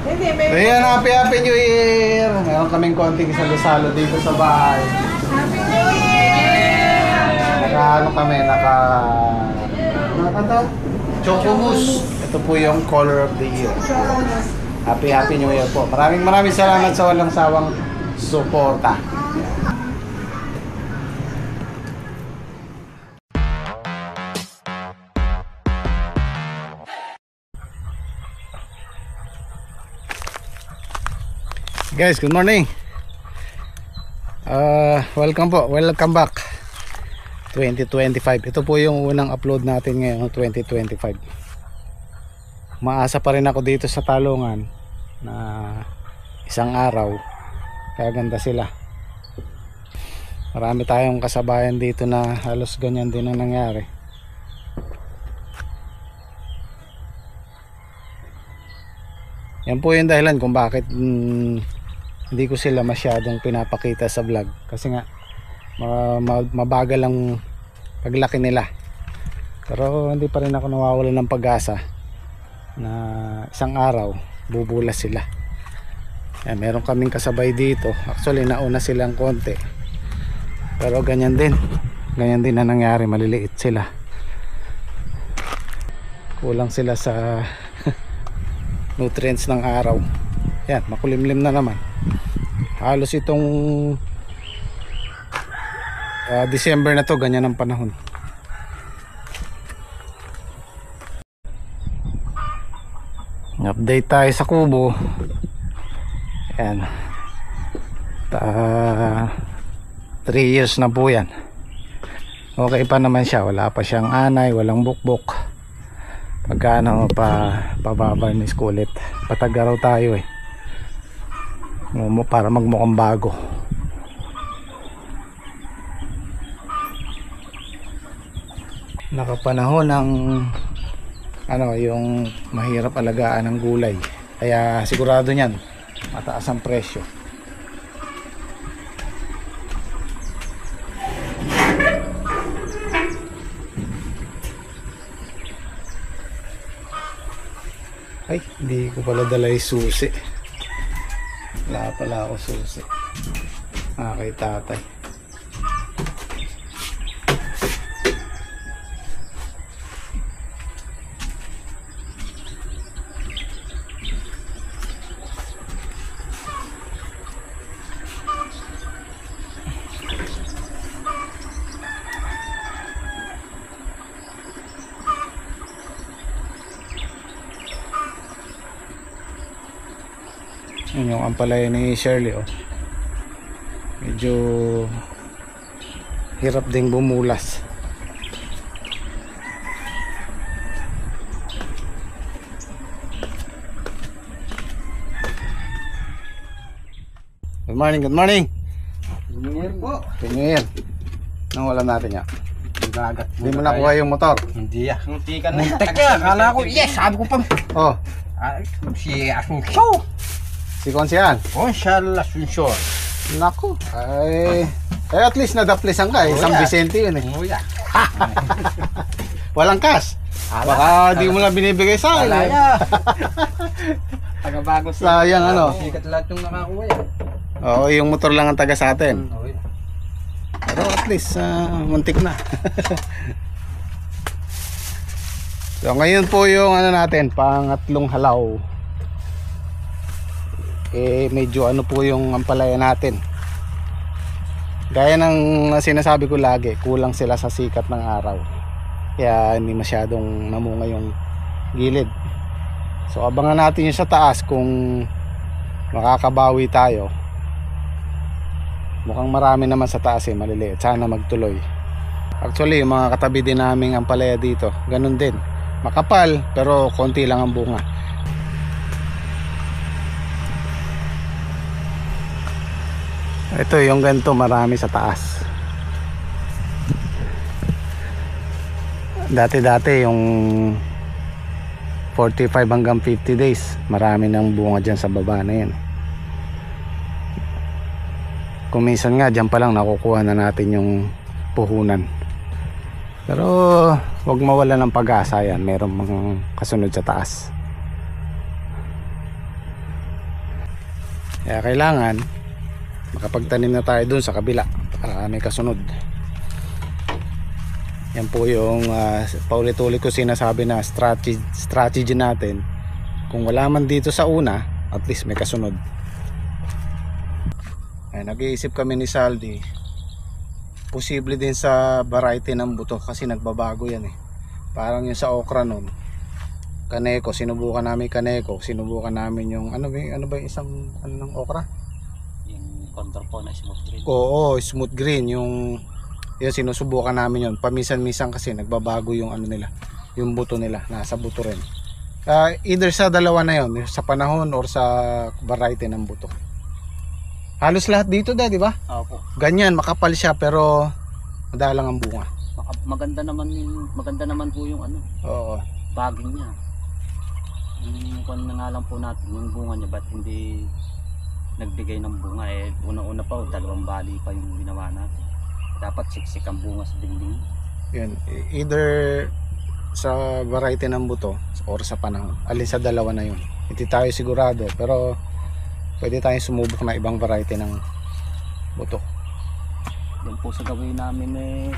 Hindi, may... So yan, happy New Year! Meron kaming konting salo-salo dito sa bahay. Happy New Year! Ano kami, Chocomus. Ito po yung color of the year. Happy New Year po. Maraming salamat sa walang sawang suporta. Guys, good morning. Welcome back 2025. Ito po yung unang upload natin ngayon 2025. Maasa pa rin ako dito sa Talungan na isang araw kaganda sila. Marami tayong kasabayan dito na halos ganyan din ang nangyari. Yan po yung dahilan kung bakit hindi ko sila masyadong pinapakita sa vlog kasi nga mabagal ang paglaki nila, pero hindi pa rin ako nawawalan ng pag-asa na isang araw bubulas sila. Yan, meron kaming kasabay dito, actually nauna silang konti, pero ganyan din na nangyari, maliliit sila, kulang sila sa nutrients ng araw. Yan, makulimlim na naman. Halos itong December na to, ganyan ang panahon. Update tayo sa kubo. Yan. 3 years na po yan. Okay pa naman siya, wala pa siyang anay, walang bukbok. Pagkano pababarnis ko ulit. Patagaraw tayo eh, para magmukhang bago. Nakapanahon ng yung mahirap alagaan ng gulay, kaya sigurado niyan mataas ang presyo. Ay, hindi ko pala dala yung susi. Wala pala ako susi. Kay tatay. Yun yung ampalaya ni Shirley, oh. Medyo hirap ding bumulas. Good morning. Good morning po. Tingin. Nang wala natin yan. Gagat. Hindi mo nakuha yung motor. Hindi ah. Munti ka na. Muntik ka. Akala ko, yes, sabi ko pa. Oh, Si Asunsyo. si Konsyal. Consyal Asunsyo. Naku. At least nadaplesan ka eh. Oh, San yeah. Vicente yun eh. Oh, yeah. Walang cash. Baka di mo lang binibigay sa akin. Alaya. Taga-bago siya. Sayang ano. Sikat lahat yung nakakuha yan. Oo, yung motor lang ang taga sa atin. Oh, yeah. Pero at least muntik na. So ngayon po yung natin, pangatlong halaw. Medyo po yung ampalaya natin. Gaya ng sinasabi ko lagi, kulang sila sa sikat ng araw. Kaya hindi masyadong namunga yung gilid. So abangan natin yung sa taas kung makakabawi tayo. Mukhang marami naman sa taas maliliit. Sana magtuloy. Actually yung mga katabi din naming ampalaya dito, ganun din. Makapal pero konti lang ang bunga. Ito yung ganito, marami sa taas. Dati yung 45 hanggang 50 days, marami ng bunga dyan sa baba na yan. Kung minsan nga dyan pa lang nakukuha na natin yung puhunan. Pero wag mawala ng pag-asa yan, merong mga kasunod sa taas. Kaya kailangan makapagtanim na tayo dun sa kabila para may kasunod. Yan po yung paulit-ulit ko sinasabi na strategy natin. Kung wala man dito sa una, at least may kasunod. Ay, nag-iisip kami ni Saldi, posible din sa variety ng buto kasi nagbabago yan eh. Parang yung sa okra nun, kaneko, sinubukan namin yung ano ba yung isang ano ng okra? Yung contour po na smooth green. Oo, smooth green yung sinusubukan namin yun. Paminsan-minsan kasi nagbabago yung ano nila, yung buto nila, nasa buto rin. Either sa dalawa na yun, sa panahon or sa variety ng buto. Halos lahat dito di ba? Opo. Ganyan, makapal siya pero madalang ang bunga. Maganda naman po yung ano, Oo. baging niya. Yung kung na nga lang po natin, yung bunga niya ba't hindi nagbigay ng bunga eh, una-una pa 2 bali pa yung ginawa natin. Dapat siksik ang bunga sa dingding. Yan, either sa variety ng buto or sa panahon. Alin sa dalawa na yun. Hindi tayo sigurado pero pwede tayong sumubok na ibang variety ng buto. Yan po sa gawin namin eh,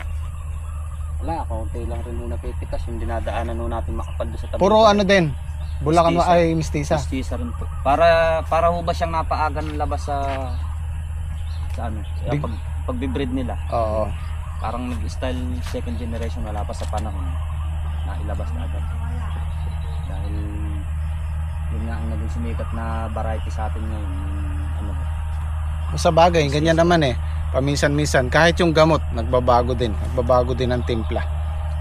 wala, kaunti lang rin muna pipitas yung dinadaanan nun natin makapal doon sa tabi. Puro ano din, Bulacan Mestiza. ay mestiza. Mestiza rin po. Para ho ba siyang napaagan labas sa ano, Big- pagbibreed nila. Oo. Parang nag-style second generation wala pa sa panahon na ilabas na agad. Dahil yun nga ang naging sumikat na variety sa atin ngayon. Ano ba? Sa bagay, ganyan naman eh. Paminsan-minsan, kahit yung gamot, nagbabago din ang timpla.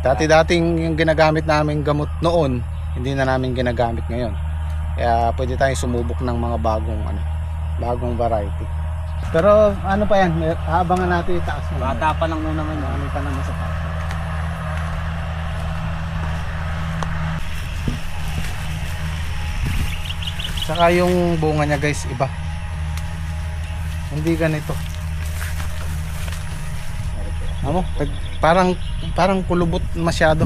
Dati-dating yung ginagamit namin gamot noon, hindi na namin ginagamit ngayon. Kaya pwede tayong sumubok ng mga bagong variety. Pero ano pa yan, habangan natin itaas mo. Bata pa lang noon naman yun. Ano pa naman sa taas. Saka yung bunga niya guys, iba. Hindi ganito. Ano? Parang kulubot masyado.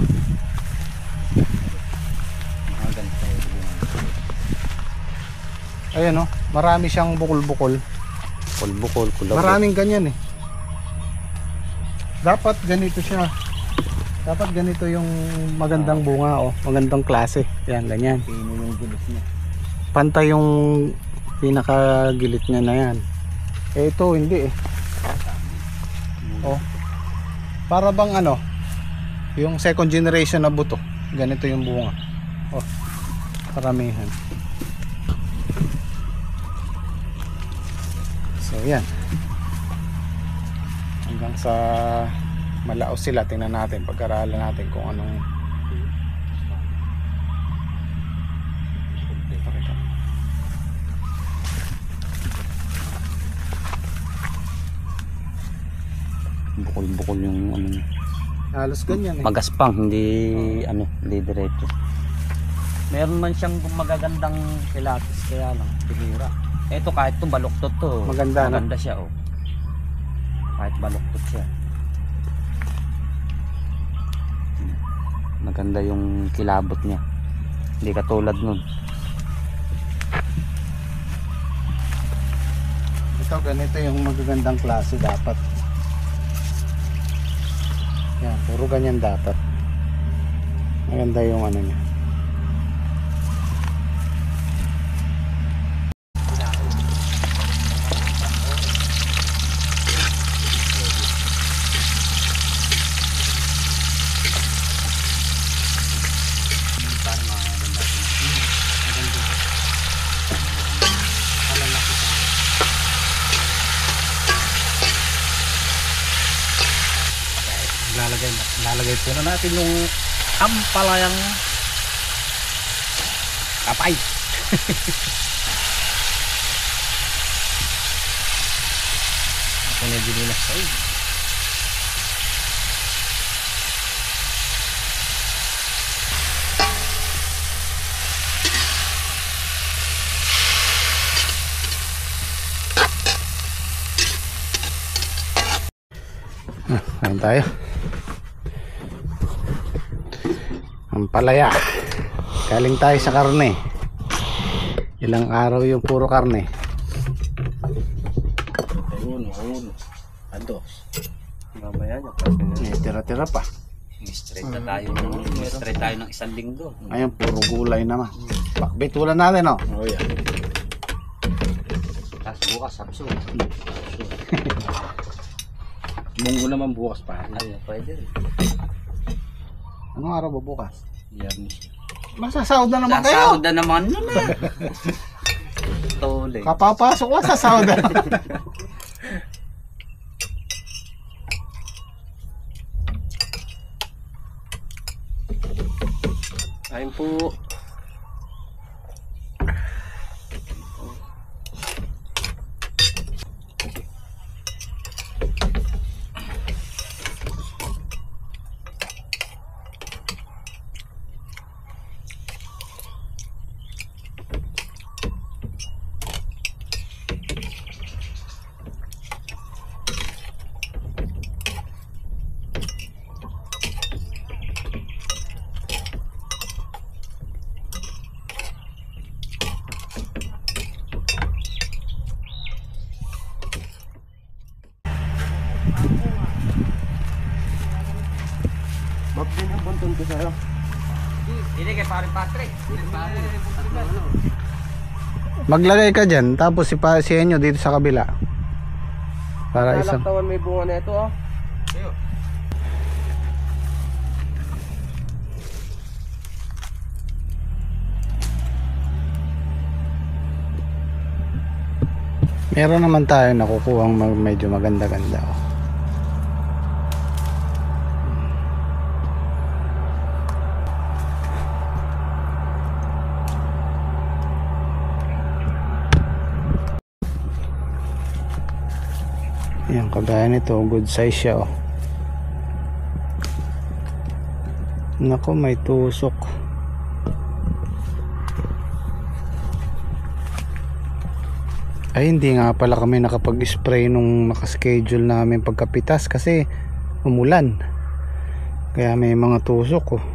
Mga ganito yung bunga. Ayan oh, marami siyang bukol-bukol. Kulbukol, kulabot. Maraming ganyan eh. Dapat ganito siya. Dapat ganito yung magandang bunga oh, magandang klase. Yan, ganyan. Pino yung gulit niya. Pantay yung pinakagilit niya na yan. Eh ito hindi eh. Oh. Para bang ano, yung second generation na buto. Ganito yung bunga. Oh. Karamihan. So yan. Hanggang sa malaos sila, tingnan natin, pag-aralan natin kung anong Bukol-bukol yung ano. halos ganyan eh. Magaspang, hindi diretso. Meron man siyang magagandang kilatis kaya lang, bihira. Ito kahit itong baluktot to, Maganda na. siya oh. Kahit baluktot siya. Maganda yung kilabot niya. Hindi katulad nun. Ito ganito yung magagandang klase dapat. Yan, puro ganyan dapat. Maganda yung ano niya. Lalagay po na natin yung ampalayang kapay. Ito na dinilas sa iyo. Kain tayo. Ampalaya. Galing tayo sa karne. Ilang araw yung puro karne. Ados. Mamaya niya. May tira-tira pa. Straight na tayo. Straight tayo ng 1 linggo. Ayun, puro gulay naman. Pakbitulan natin, oh. Oh, yeah. Tapos bukas, sapso. Munggo naman bukas pa. Ay, pwede rin. Anong araw ba bukas? Biyernes. Masasahod na naman kayo. Sasahod na naman nun eh. Tole. Kapapasok lang, sasahod na. Ayun po. Bob din ang buntun ko sa'yo. Hindi kay Paring Patrick. Maglagay ka dyan, tapos si Enyo dito sa kabila. Para isang... Tawan may bunga na ito oh. Meron naman tayo nakukuhang medyo maganda-ganda, oh. Yan, kagaya nito, good size siya, oh. Nako, may tusok. Ay, hindi nga pala kami nakapag-spray nung nakaschedule namin pagkapitas kasi umulan. Kaya may mga tusok, oh.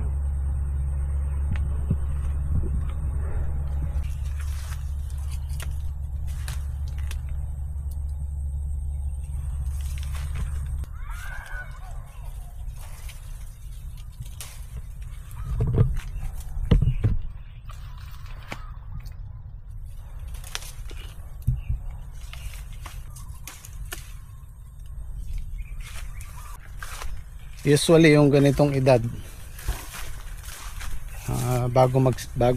Usually yung ganitong edad, bago mag 2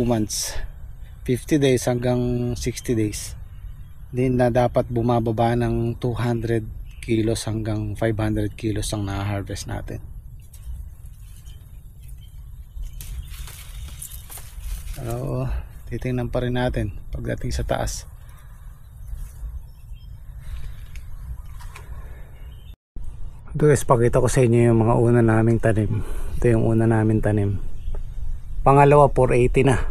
months, 50 days hanggang 60 days, din na dapat bumababa ng 200 kilos hanggang 500 kilos ang na-harvest natin. Pero titingnan pa rin natin pagdating sa taas. Ito guys, pakita ko sa inyo yung mga una naming tanim. Ito yung una naming tanim. Pangalawa 480 na.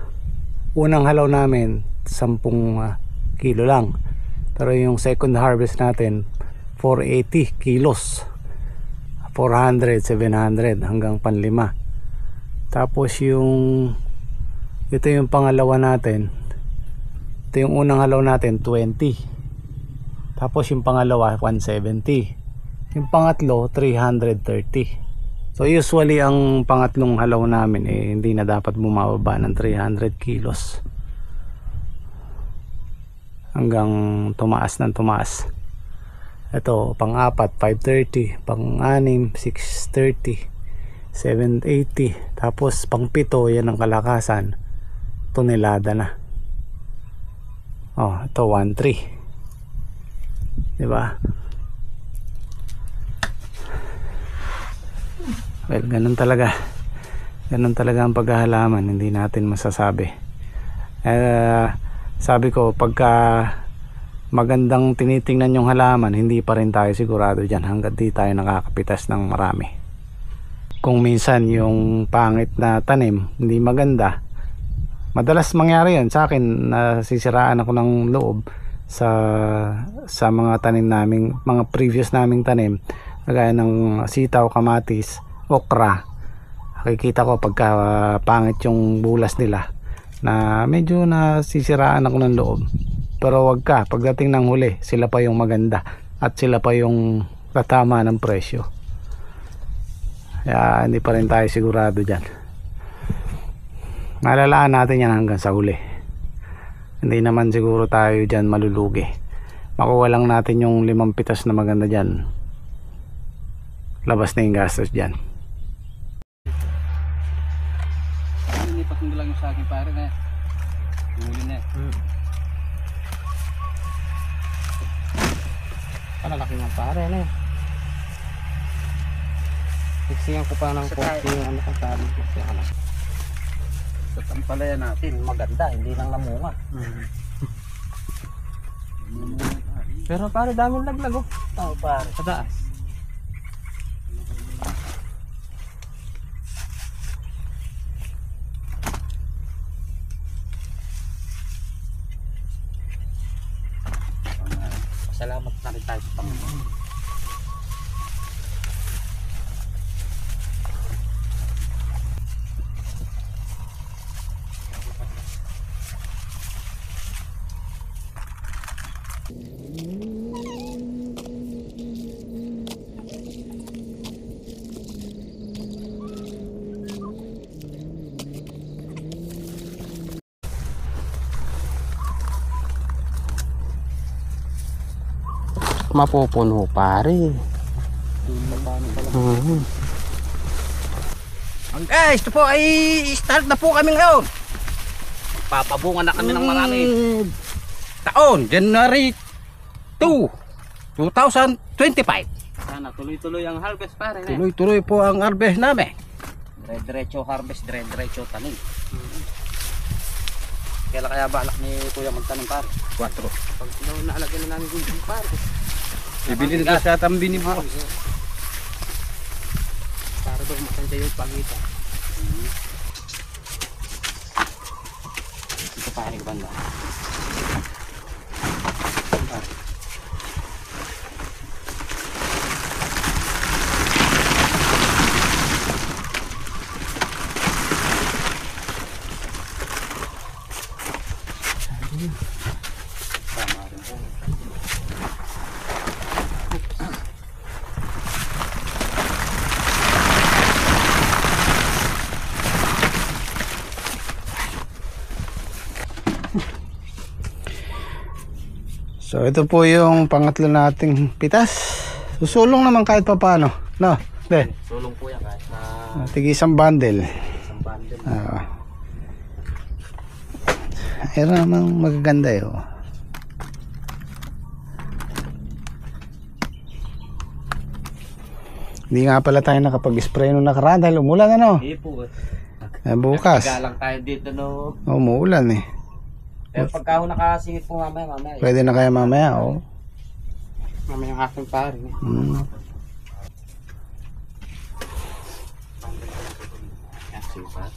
Unang halaw namin 10 kilo lang. Pero yung second harvest natin 480 kilos, 400, 700 hanggang panlima. Tapos ito yung pangalawa natin. Ito yung unang halaw natin 20. Tapos yung pangalawa 170. Yung pangatlo 330. So usually ang pangatlong halaw namin hindi na dapat bumababa ng 300 kilos hanggang tumaas ng tumaas. Ito pang-apat 530, pang-anim 630, 780, tapos pang-pito yan ang kalakasan, tonelada na. Oh, ito 1.3, diba? Well, ganun talaga ang paghahalaman, hindi natin masasabi. Sabi ko, pagka magandang tinitingnan yung halaman, hindi pa rin tayo sigurado dyan hanggat di tayo nakakapitas ng marami. Kung minsan yung pangit na tanim hindi maganda, madalas mangyari yan sa akin, nasisiraan ako ng loob sa mga tanim naming, mga previous naming tanim, kagaya ng sitaw, kamatis, okra. Nakikita ko pagka pangit yung bulas nila na medyo nasisiraan ako ng loob. Pero wag ka, pagdating ng huli sila pa yung maganda. at sila pa yung tatama ng presyo. Kaya hindi pa rin tayo sigurado dyan. Nalalaan natin yan hanggang sa huli. Hindi naman siguro tayo dyan malulugi. Makuha lang natin yung 5 pitas na maganda dyan. Labas na yung gastos dyan. Nilipat mo lang yung sa akin pare na. Huli na. Palalaki nga pare na eh. Fixingan ko pa ng konti yung ano kang tabi. Sa tampalayan natin, maganda, hindi lang namunga. Pero pare daming laglag oh. Oo pare. Sa taas. Salamat na rin tayo sa Panginoon. Mapupuno pare. Guys, ito po ay start na po kami ngayon. Papabunga na kami ng marami. Taon, January 2, 2025. Sana tuloy-tuloy ang harvest pare. Tuloy-tuloy po ang harvest namin. Dire-diretso harvest, dire-diretso tanim. Kailan kaya balak ni Kuya magtanim pare? 4. Pag naalagyan na namin yung pare. Bibili na sa tambi ni Boss. Para daw makanta yung pagitan. Ito pare ko banda. Tama rin po. So ito po yung pangatlo nating pitas. Susulong naman kahit pa paano. No? De. Sulong po yan kahit na Tigi isang bundle. isang bundle. Ayan namang magaganda eh. Oh. Hindi nga pala tayo nakapag-spray nung nakaraan dahil umulan ano. Hindi po eh. Bukas. Galang tayo dito no. Umuulan eh. Pero pagka ako nakasingit po mamaya. Pwede na kaya mamaya oh. Mamaya ang aking pare. Hmm. Sige pa.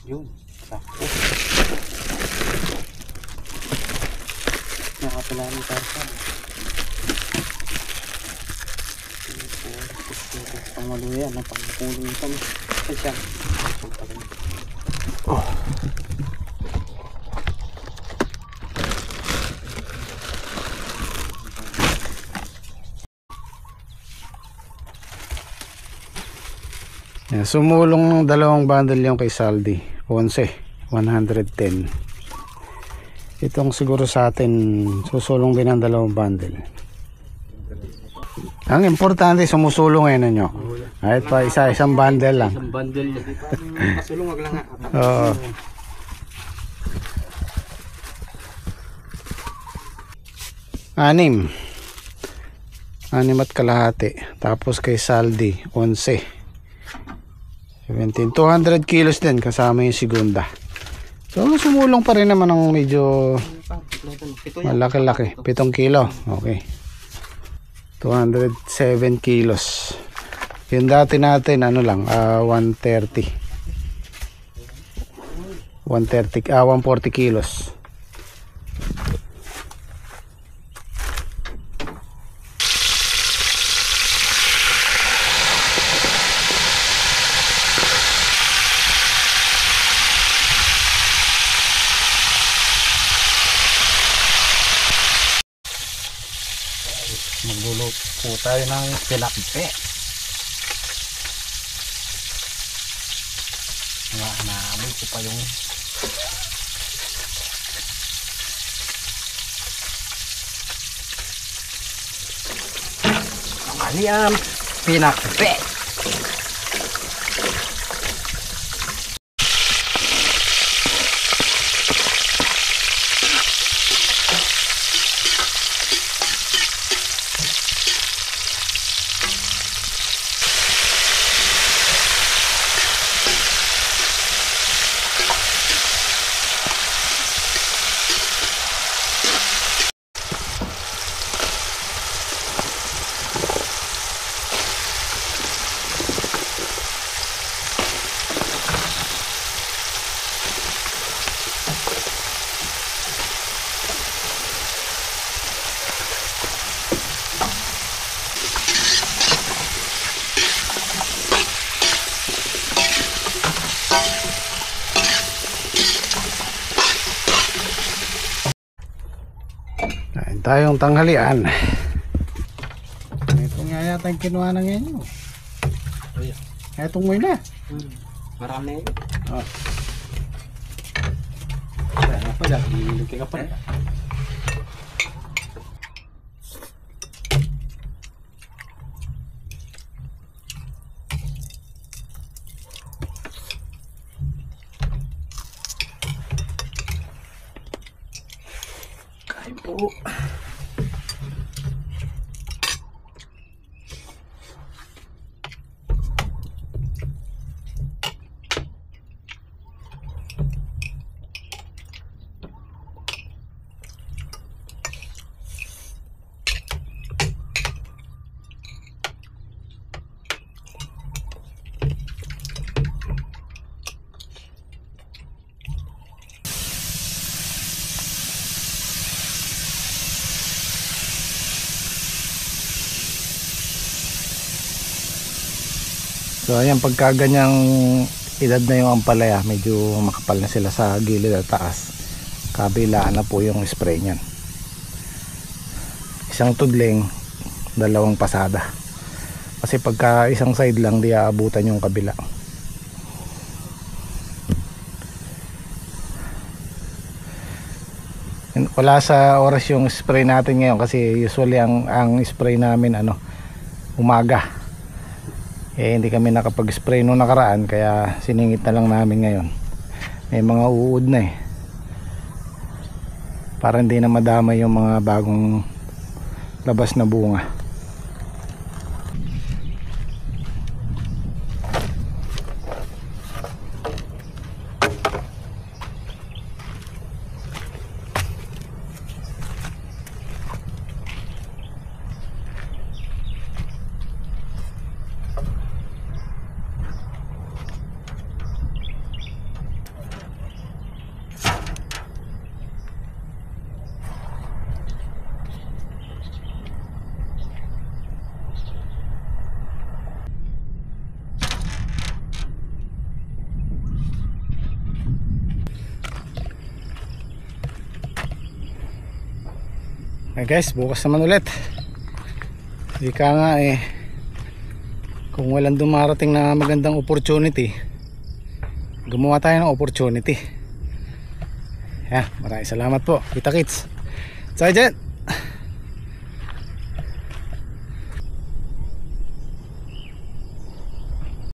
Yun, sakto. Nakapalanin tayo sa pangaluyan, ang pangkulo ito. Siya. Oh. Yan, sumulong ng 2 bundle yung kay Saldi. 11, 110. Itong siguro sa atin susulong din ng 2 bundle. Ang importante sumusulong ngayon nyo. Kahit pa isang bundle lang. Isang bundle. Kasulungag lang nga. Oo. Anim at kalahati. Tapos kay Saldi 11. 17. 200 kilos din kasama yung segunda. So sumulong pa rin naman ng medyo malaki-laki. 7 kilo. Okay. 207 kilos. Yung dati natin ano lang 130 140 kilos. Magluluto po tayo ng tilapia. Naamoy ko pa yung Aliam, pinakpe. kain tayong tanghalian. Ito nga yata yung kinuha ng inyo. Itong mo na. Marami. Oh. Ano pa dyan? Ililagay ka pa. Kain po. So ayan, pagka ganyang edad na yung ampalaya, medyo makapal na sila sa gilid at taas, kabilaan na po yung spray nyan. Isang tudling, 2 pasada. Kasi pagka isang side lang, di aabutan yung kabila. Wala sa oras yung spray natin ngayon kasi usually ang spray namin umaga. Hindi kami nakapag-spray nung nakaraan kaya siningit na lang namin ngayon. May mga uod na para hindi na madamay yung mga bagong labas na bunga. Guys, bukas naman ulit. Ika nga kung walang dumarating na magandang opportunity, gumawa tayo ng opportunity. Maraming salamat po. Kita kits. Sergeant.